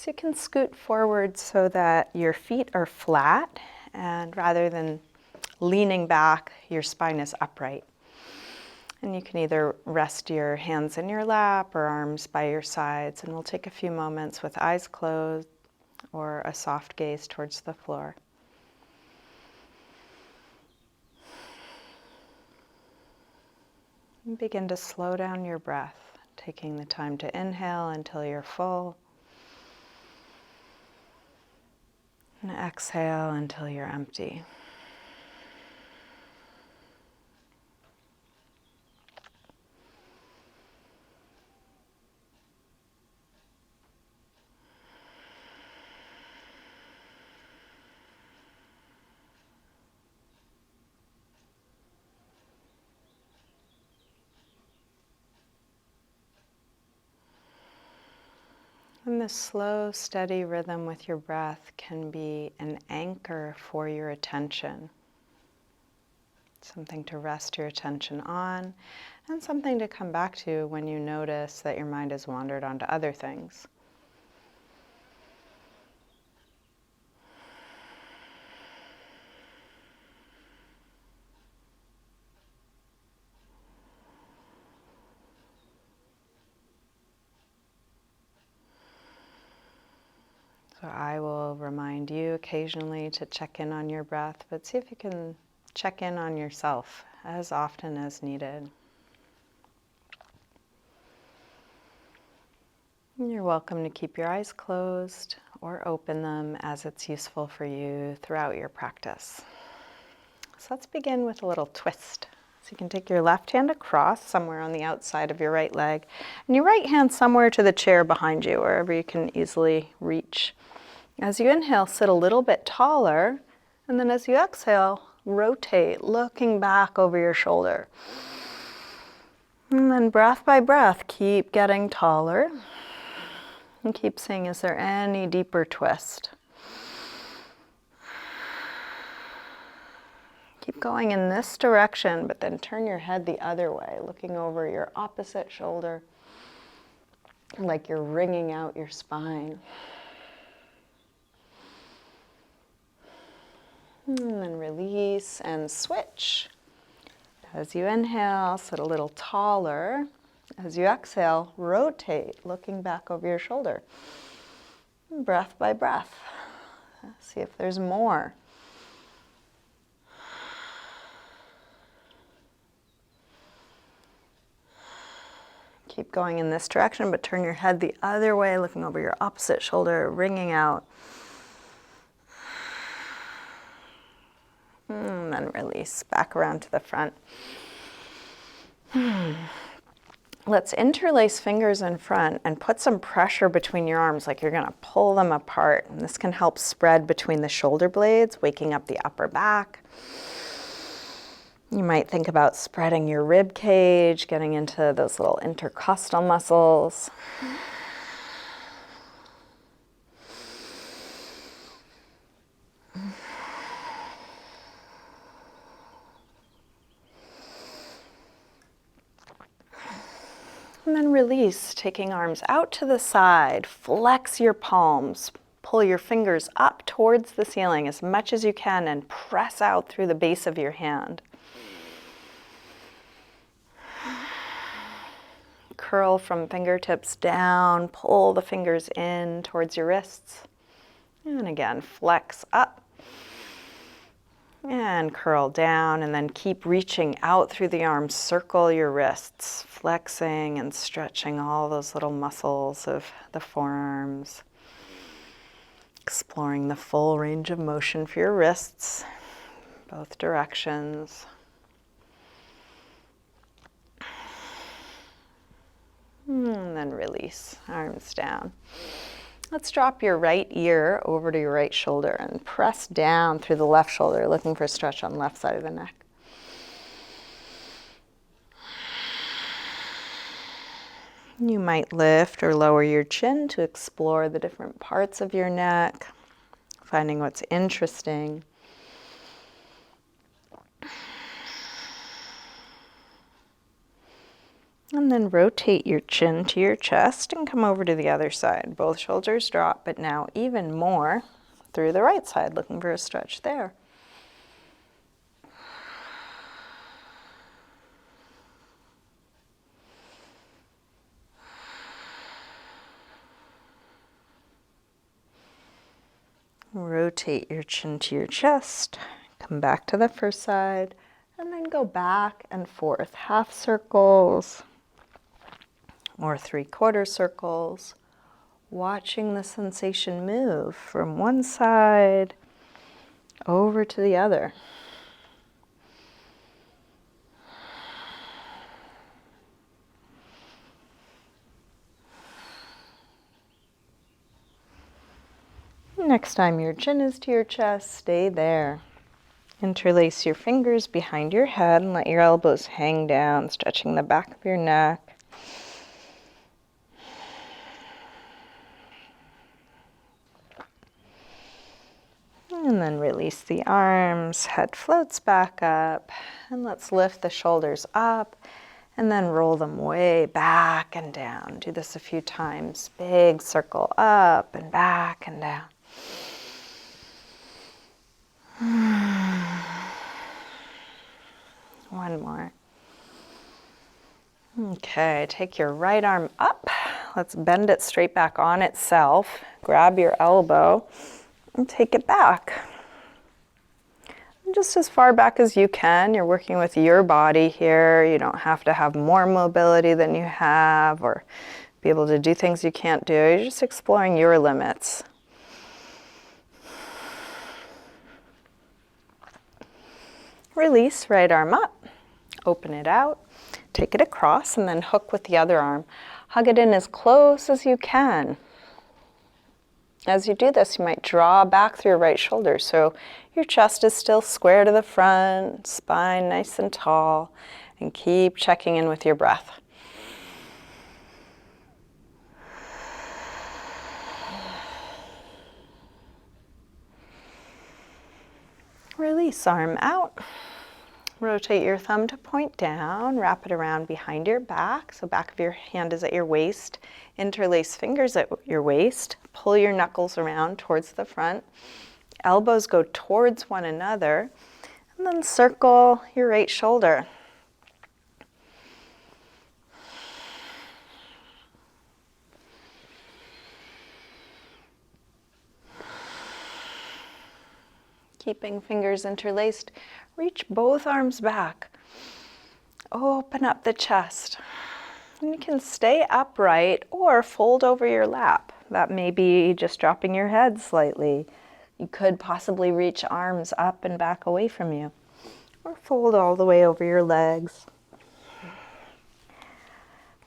So you can scoot forward so that your feet are flat, and rather than leaning back, your spine is upright. And you can either rest your hands in your lap or arms by your sides, and we'll take a few moments with eyes closed or a soft gaze towards the floor. And begin to slow down your breath, taking the time to inhale until you're full, and exhale until you're empty. And this slow, steady rhythm with your breath can be an anchor for your attention. Something to rest your attention on, and something to come back to when you notice that your mind has wandered onto other things. So I will remind you occasionally to check in on your breath, but see if you can check in on yourself as often as needed. And you're welcome to keep your eyes closed or open them as it's useful for you throughout your practice. So let's begin with a little twist. So you can take your left hand across somewhere on the outside of your right leg, and your right hand somewhere to the chair behind you, wherever you can easily reach. As you inhale, sit a little bit taller, and then as you exhale, rotate, looking back over your shoulder. And then breath by breath, keep getting taller, and keep seeing, is there any deeper twist? Keep going in this direction, but then turn your head the other way, looking over your opposite shoulder, like you're wringing out your spine. And then release and switch. As you inhale, sit a little taller. As you exhale, rotate, looking back over your shoulder. Breath by breath. See if there's more. Keep going in this direction, but turn your head the other way, looking over your opposite shoulder, wringing out. And then release back around to the front. Let's interlace fingers in front and put some pressure between your arms, like you're going to pull them apart. And this can help spread between the shoulder blades, waking up the upper back. You might think about spreading your rib cage, getting into those little intercostal muscles. And then release, taking arms out to the side. Flex your palms. Pull your fingers up towards the ceiling as much as you can and press out through the base of your hand. Curl from fingertips down. Pull the fingers in towards your wrists. And again, flex up. And curl down, and then keep reaching out through the arms. Circle your wrists, flexing and stretching all those little muscles of the forearms. Exploring the full range of motion for your wrists, both directions. And then release, arms down. Let's drop your right ear over to your right shoulder and press down through the left shoulder, looking for a stretch on the left side of the neck. You might lift or lower your chin to explore the different parts of your neck, finding what's interesting. And then rotate your chin to your chest and come over to the other side. Both shoulders drop, but now even more through the right side, looking for a stretch there. Rotate your chin to your chest, come back to the first side, and then go back and forth, half circles or 3/4 circles, watching the sensation move from one side over to the other. Next time your chin is to your chest, stay there. Interlace your fingers behind your head and let your elbows hang down, stretching the back of your neck. And then release the arms, head floats back up, and let's lift the shoulders up and then roll them way back and down. Do this a few times. Big circle up and back and down. One more. Okay, take your right arm up. Let's bend it straight back on itself. Grab your elbow and take it back. Just as far back as you can. You're working with your body here. You don't have to have more mobility than you have or be able to do things you can't do. You're just exploring your limits. Release, right arm up. Open it out. Take it across and then hook with the other arm. Hug it in as close as you can. As you do this, you might draw back through your right shoulder so your chest is still square to the front, spine nice and tall, and keep checking in with your breath. Release, arm out. Rotate your thumb to point down, wrap it around behind your back, so back of your hand is at your waist. Interlace fingers at your waist, pull your knuckles around towards the front. Elbows go towards one another, and then circle your right shoulder. Keeping fingers interlaced, reach both arms back. Open up the chest. And you can stay upright or fold over your lap. That may be just dropping your head slightly. You could possibly reach arms up and back away from you. Or fold all the way over your legs.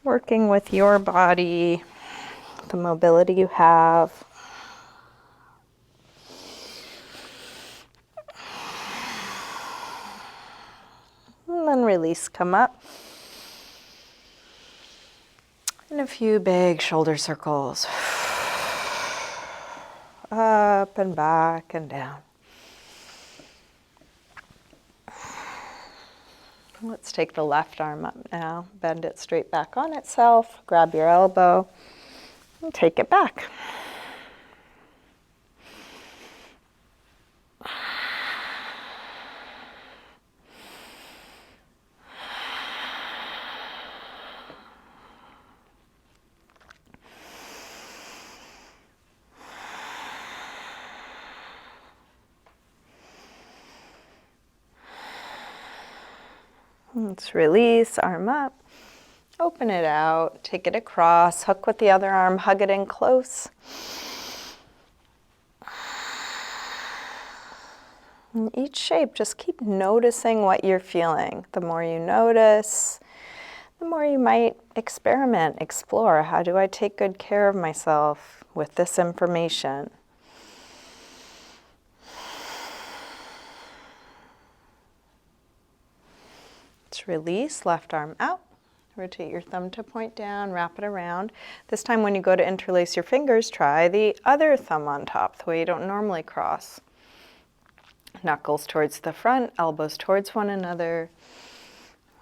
Working with your body, the mobility you have. And then release, come up. And a few big shoulder circles. Up and back and down. Let's take the left arm up now. Bend it straight back on itself. Grab your elbow and take it back. Let's release, arm up, open it out, take it across, hook with the other arm, hug it in close. In each shape, just keep noticing what you're feeling. The more you notice, the more you might experiment, explore. How do I take good care of myself with this information? Release, left arm out. Rotate your thumb to point down, wrap it around. This time when you go to interlace your fingers, try the other thumb on top, the way you don't normally cross. Knuckles towards the front, elbows towards one another.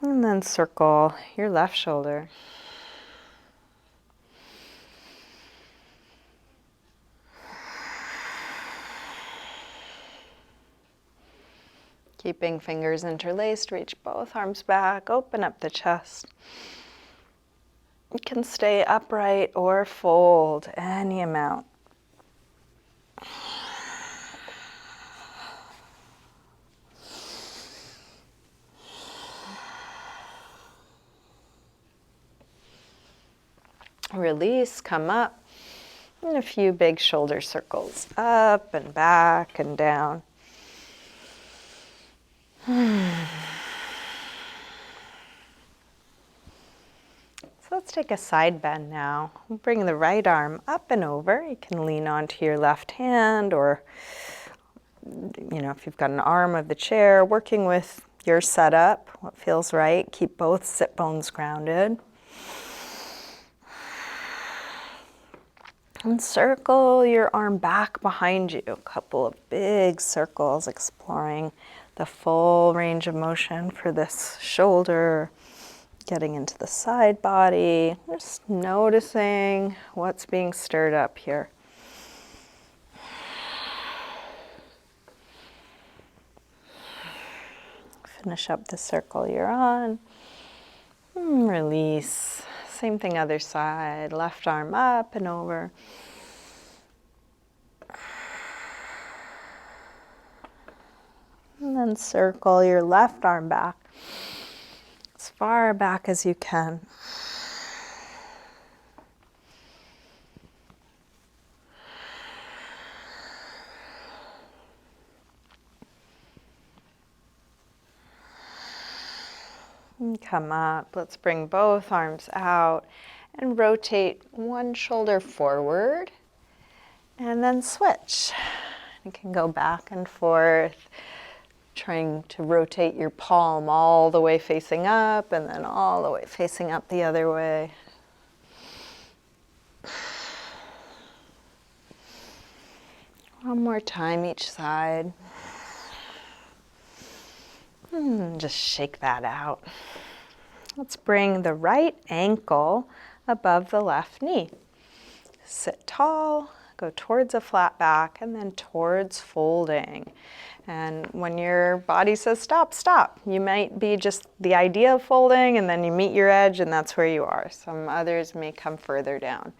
And then circle your left shoulder. Keeping fingers interlaced, reach both arms back, open up the chest. You can stay upright or fold any amount. Release, come up, and a few big shoulder circles, up and back and down. So let's take a side bend now. Bring the right arm up and over. You can lean onto your left hand, or if you've got an arm of the chair, working with your setup, what feels right. Keep both sit bones grounded. And circle your arm back behind you. A couple of big circles, exploring the full range of motion for this shoulder, getting into the side body, just noticing what's being stirred up here. Finish up the circle you're on. Release. Same thing other side. Left arm up and over. And then circle your left arm back as far back as you can. And come up. Let's bring both arms out and rotate one shoulder forward and then switch. You can go back and forth, trying to rotate your palm all the way facing up and then all the way facing up the other way. One more time each side. Just shake that out. Let's bring the right ankle above the left knee. Sit tall, go towards a flat back, and then towards folding. And when your body says stop, stop. You might be just the idea of folding, and then you meet your edge, and that's where you are. Some others may come further down.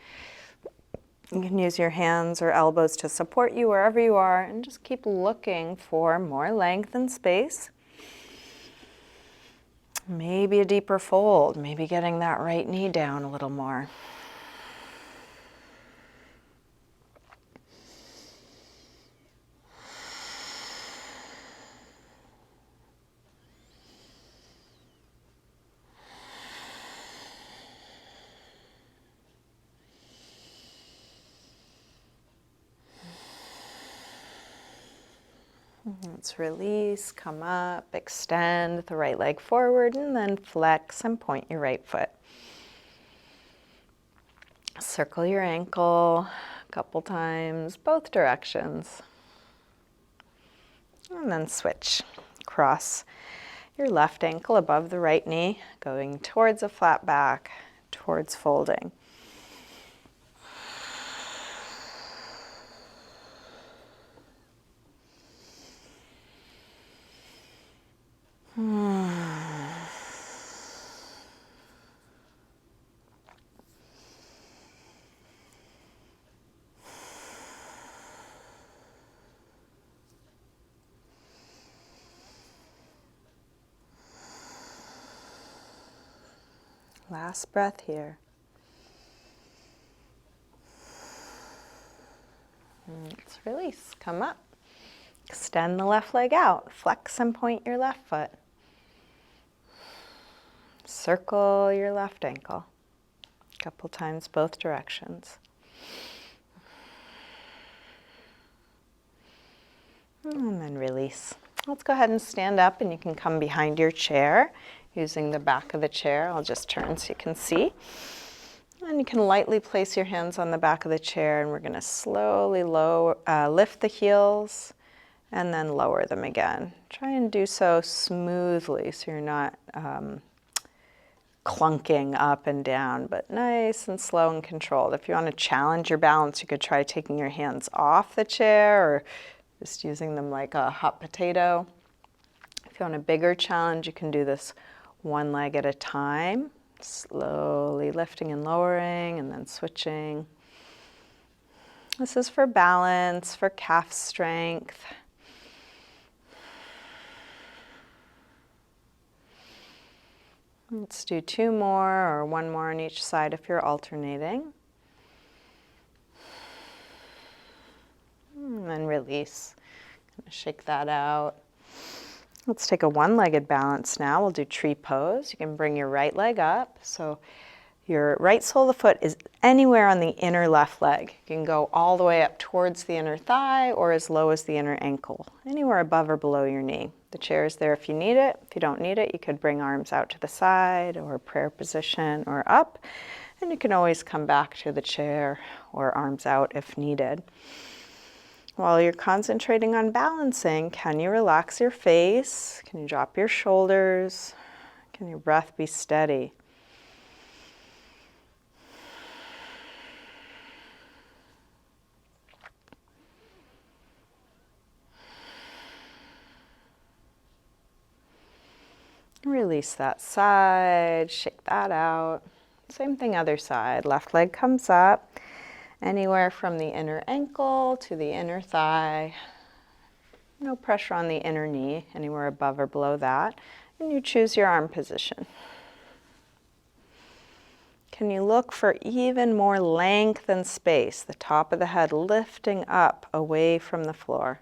You can use your hands or elbows to support you wherever you are, and just keep looking for more length and space. Maybe a deeper fold, maybe getting that right knee down a little more. Let's release, come up, extend the right leg forward, and then flex and point your right foot. Circle your ankle a couple times, both directions. And then switch. Cross your left ankle above the right knee, going towards a flat back, towards folding. Last breath here. Let's release. Come up. Extend the left leg out. Flex and point your left foot. Circle your left ankle. A couple times both directions. And then release. Let's go ahead and stand up, and you can come behind your chair using the back of the chair. I'll just turn so you can see. And you can lightly place your hands on the back of the chair, and we're going to slowly lift the heels and then lower them again. Try and do so smoothly so you're not clunking up and down, but nice and slow and controlled. If you want to challenge your balance, you could try taking your hands off the chair or just using them like a hot potato. If you want a bigger challenge, you can do this one leg at a time, slowly lifting and lowering and then switching. This is for balance, for calf strength. Let's do 2 more or 1 more on each side if you're alternating. And then release. Shake that out. Let's take a one-legged balance now. We'll do tree pose. You can bring your right leg up. So your right sole of the foot is anywhere on the inner left leg. You can go all the way up towards the inner thigh or as low as the inner ankle, anywhere above or below your knee. The chair is there if you need it. If you don't need it, you could bring arms out to the side or prayer position or up. And you can always come back to the chair or arms out if needed. While you're concentrating on balancing, can you relax your face? Can you drop your shoulders? Can your breath be steady? Release that side, shake that out. Same thing other side. Left leg comes up, anywhere from the inner ankle to the inner thigh. No pressure on the inner knee, anywhere above or below that. And you choose your arm position. Can you look for even more length and space, the top of the head lifting up away from the floor?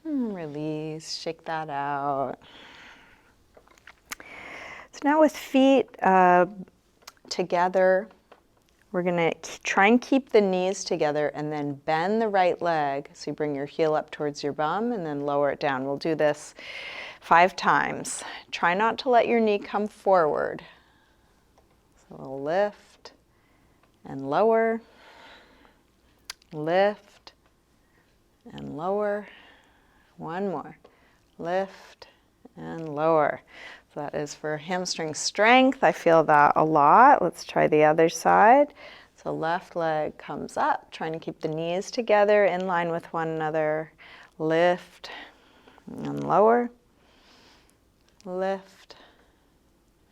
Release, shake that out. So now with feet together, we're going to try and keep the knees together and then bend the right leg. So you bring your heel up towards your bum and then lower it down. We'll do this 5 times. Try not to let your knee come forward. So we'll lift and lower, lift and lower. 1 more. Lift and lower. So that is for hamstring strength. I feel that a lot. Let's try the other side. So left leg comes up, trying to keep the knees together in line with one another. Lift and lower. Lift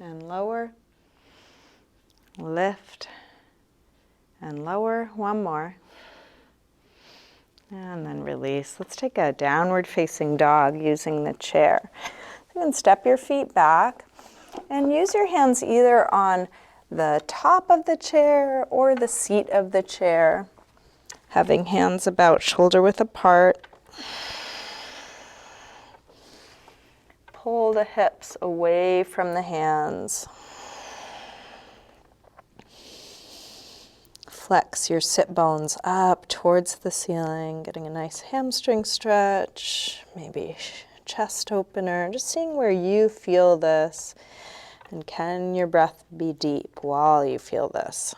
and lower. Lift and lower. 1 more. And then release. Let's take a downward facing dog using the chair. You can step your feet back and use your hands either on the top of the chair or the seat of the chair, having hands about shoulder width apart. Pull the hips away from the hands. Flex your sit bones up towards the ceiling, getting a nice hamstring stretch, maybe chest opener, just seeing where you feel this. And can your breath be deep while you feel this?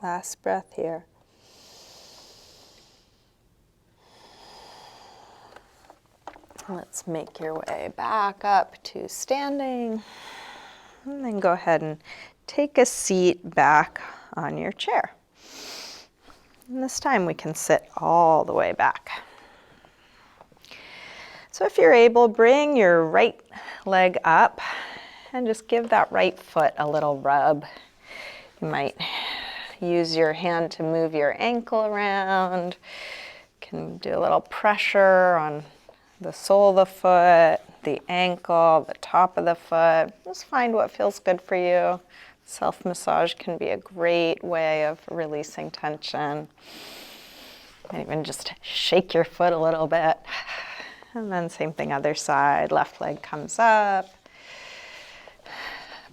Last breath here. Let's make your way back up to standing. And then go ahead and take a seat back on your chair. And this time we can sit all the way back. So if you're able, bring your right leg up and just give that right foot a little rub. You might use your hand to move your ankle around. You can do a little pressure on the sole of the foot, the ankle, the top of the foot. Just find what feels good for you. Self-massage can be a great way of releasing tension. You might even just shake your foot a little bit. And then same thing, other side. Left leg comes up.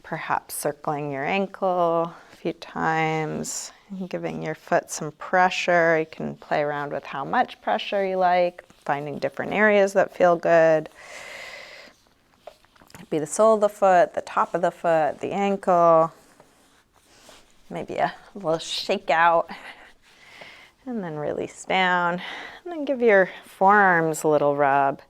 Perhaps circling your ankle a few times, giving your foot some pressure. You can play around with how much pressure you like, finding different areas that feel good. It could be the sole of the foot, the top of the foot, the ankle. Maybe a little shake out. And then release down. And then give your forearms a little rub.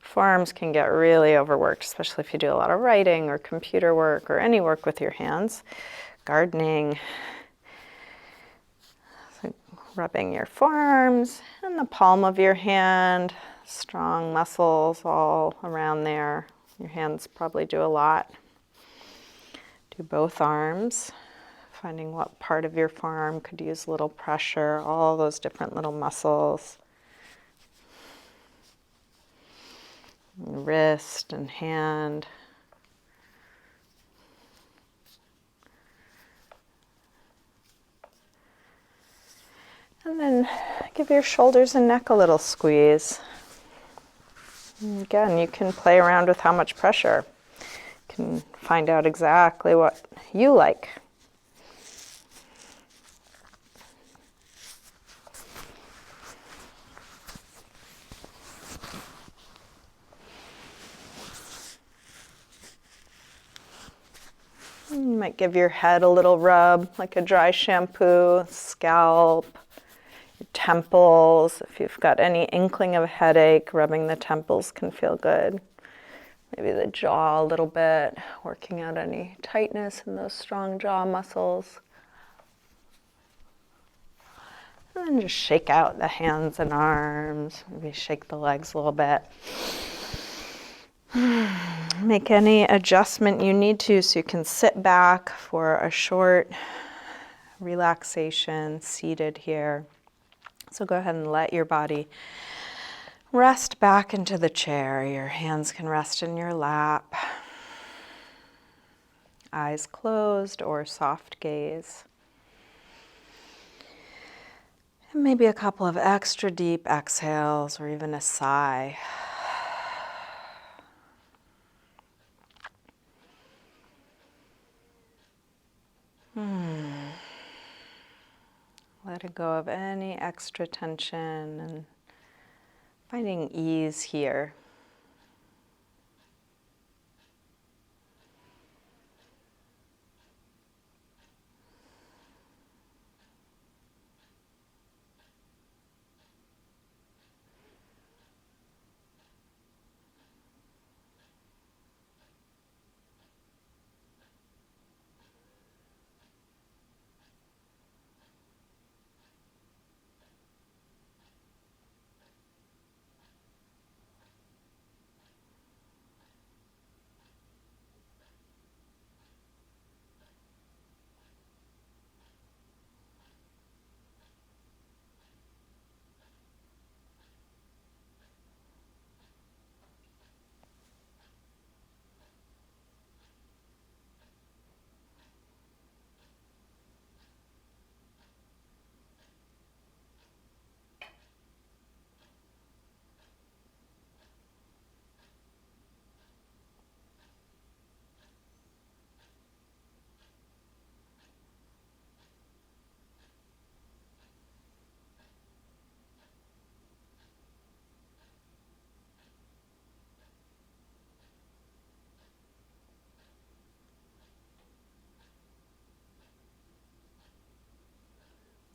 Forearms can get really overworked, especially if you do a lot of writing or computer work or any work with your hands. Gardening. So rubbing your forearms and the palm of your hand. Strong muscles all around there. Your hands probably do a lot. Do both arms. Finding what part of your forearm could use a little pressure, all those different little muscles. Wrist and hand. And then give your shoulders and neck a little squeeze. And again, you can play around with how much pressure. You can find out exactly what you like. You might give your head a little rub, like a dry shampoo, scalp, your temples. If you've got any inkling of a headache, rubbing the temples can feel good. Maybe the jaw a little bit, working out any tightness in those strong jaw muscles. And then just shake out the hands and arms. Maybe shake the legs a little bit. Make any adjustment you need to so you can sit back for a short relaxation seated here. So go ahead and let your body rest back into the chair. Your hands can rest in your lap. Eyes closed or soft gaze. And maybe a couple of extra deep exhales or even a sigh. Letting go of any extra tension and finding ease here.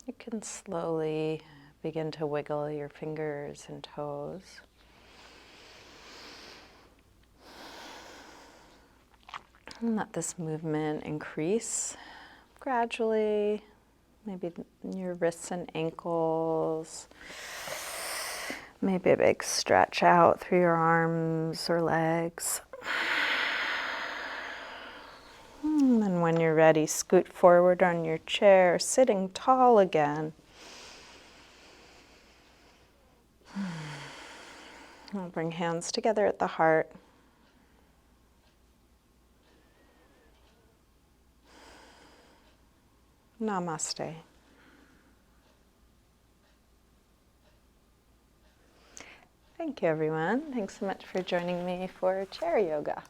You can slowly begin to wiggle your fingers and toes. And let this movement increase gradually, maybe your wrists and ankles. Maybe a big stretch out through your arms or legs. And then when you're ready, scoot forward on your chair, sitting tall again. I'll bring hands together at the heart. Namaste. Thank you, everyone. Thanks so much for joining me for chair yoga.